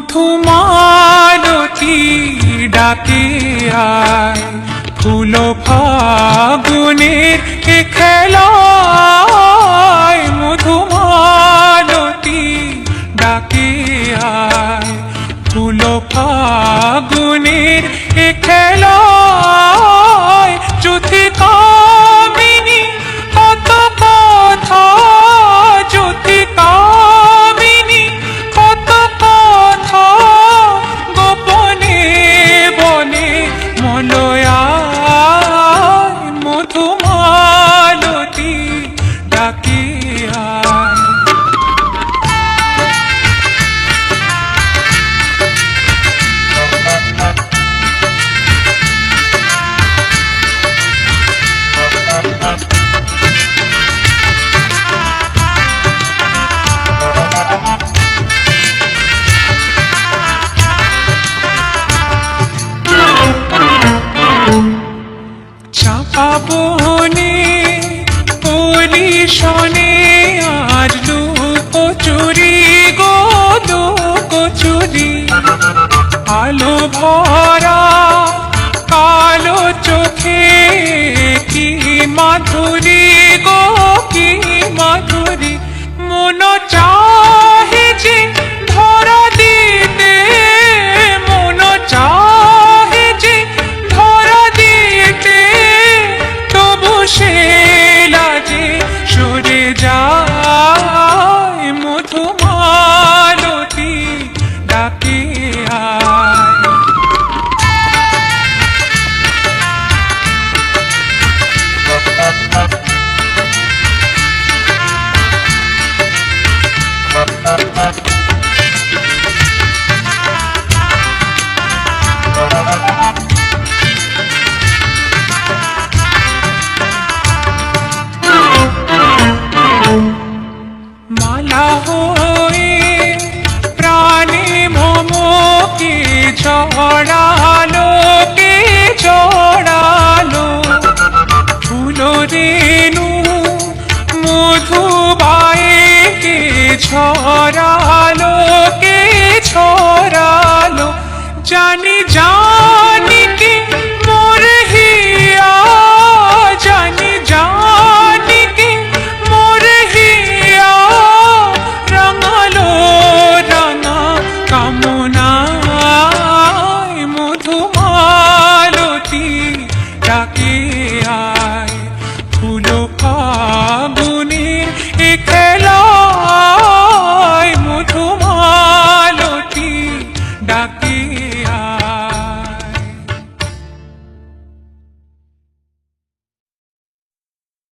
মধুমালতী ডাকে আয়, ফুল ফাগুনের এ খেলায়। মধুমালতী ডাকে আয়, ফুল ফাগুনের এ খেলায়। জ্যোতি কামিনী কত কথা, জ্যোতি কামিনী কত কথা, গোপনে বনে মলয়ায়। মধুমালতী ডাকে আয়। চাপা বনে কলি শনে আজ লুকোচুরি গো লুকোচুরি। আলো ভরা কালো চোখে কি মাধুরী গো কি মাধুরী। মন চাহে যে ধরা দিতে, মন চাহে যে ধরা দিতে, তবু সে লাজে সরে যায়। মধুমালতী ডাকে আয়। মালা হয়ে প্রাণে মমকে ছড়ালো, কে ছড়ালো। ফুল রেণু মধুবায়ে কে ছড়ালো, কে ছড়ালো। জানি